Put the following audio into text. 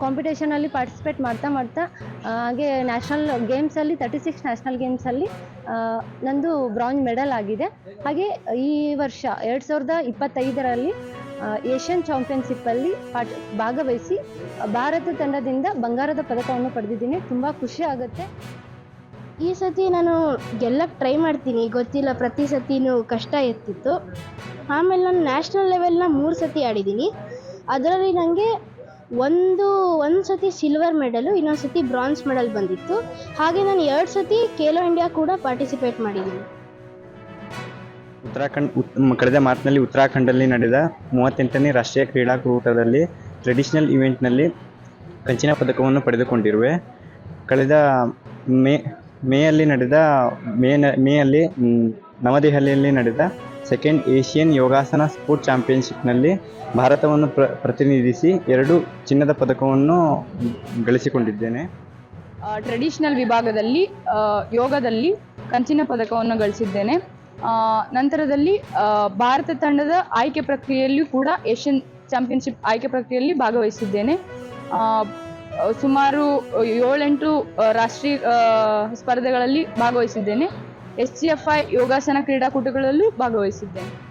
ಕಾಂಪಿಟೇಷನಲ್ಲಿ participate ಮಾಡ್ತಾ ಹಾಗೆ national ಗೇಮ್ಸಲ್ಲಿ 36 national ಗೇಮ್ಸಲ್ಲಿ ನಂದು ಬ್ರಾಂಜ್ ಮೆಡಲ್ ಆಗಿದೆ. ಹಾಗೆ ಈ ವರ್ಷ 2025ರಲ್ಲಿ ಏಷ್ಯನ್ ಚಾಂಪಿಯನ್ಶಿಪ್ಪಲ್ಲಿ ಭಾಗವಹಿಸಿ ಭಾರತ ತಂಡದಿಂದ ಬಂಗಾರದ ಪದಕವನ್ನು ಪಡೆದಿದ್ದೀನಿ. ತುಂಬ ಖುಷಿ ಆಗುತ್ತೆ. ಈ ಸತಿ ನಾನು ಗೆಲ್ಲಕ್ಕೆ ಟ್ರೈ ಮಾಡ್ತೀನಿ, ಗೊತ್ತಿಲ್ಲ, ಪ್ರತಿ ಸತಿನೂ ಕಷ್ಟ ಇರ್ತಿತ್ತು. ಆಮೇಲೆ ನಾನು ನ್ಯಾಷನಲ್ ಲೆವೆಲ್ನ 3 ಸತಿ ಆಡಿದ್ದೀನಿ. ಅದರಲ್ಲಿ ನನಗೆ ಒಂದು ಸತಿ ಸಿಲ್ವರ್ ಮೆಡಲು, ಇನ್ನೊಂದು ಸತಿ ಬ್ರಾನ್ಸ್ ಮೆಡಲ್ ಬಂದಿತ್ತು. ಹಾಗೆ ನಾನು 2 ಸತಿ ಖೇಲೋ ಇಂಡಿಯಾ ಕೂಡ ಪಾರ್ಟಿಸಿಪೇಟ್ ಮಾಡಿದ್ದೀನಿ. ಕಳೆದ ಮಾರ್ಚ್ನಲ್ಲಿ ಉತ್ತರಾಖಂಡಲ್ಲಿ ನಡೆದ 38ನೇ ರಾಷ್ಟ್ರೀಯ ಕ್ರೀಡಾಕೂಟದಲ್ಲಿ ಟ್ರೆಡಿಷನಲ್ ಇವೆಂಟ್ನಲ್ಲಿ ಕಂಚಿನ ಪದಕವನ್ನು ಪಡೆದುಕೊಂಡಿರುವೆ. ಕಳೆದ ಮೇಯಲ್ಲಿ ನವದೆಹಲಿಯಲ್ಲಿ ನಡೆದ ಸೆಕೆಂಡ್ ಏಷ್ಯನ್ ಯೋಗಾಸನ ಸ್ಪೋರ್ಟ್ ಚಾಂಪಿಯನ್ಶಿಪ್ನಲ್ಲಿ ಭಾರತವನ್ನು ಪ್ರತಿನಿಧಿಸಿ 2 ಚಿನ್ನದ ಪದಕವನ್ನು ಗಳಿಸಿಕೊಂಡಿದ್ದೇನೆ. ಟ್ರೆಡಿಷನಲ್ ವಿಭಾಗದಲ್ಲಿ ಯೋಗದಲ್ಲಿ ಕಂಚಿನ ಪದಕವನ್ನು ಗಳಿಸಿದ್ದೇನೆ. ನಂತರದಲ್ಲಿ ಭಾರತ ತಂಡದ ಆಯ್ಕೆ ಪ್ರಕ್ರಿಯೆಯಲ್ಲಿಯೂ ಕೂಡ ಏಷ್ಯನ್ ಚಾಂಪಿಯನ್ಶಿಪ್ ಆಯ್ಕೆ ಪ್ರಕ್ರಿಯೆಯಲ್ಲಿ ಭಾಗವಹಿಸಿದ್ದೇನೆ. ಸುಮಾರು 7-8 ರಾಷ್ಟ್ರೀಯ ಸ್ಪರ್ಧೆಗಳಲ್ಲಿ ಭಾಗವಹಿಸಿದ್ದೇನೆ. SGFI ಯೋಗಾಸನ ಕ್ರೀಡಾಕೂಟಗಳಲ್ಲೂ ಭಾಗವಹಿಸಿದ್ದೇನೆ.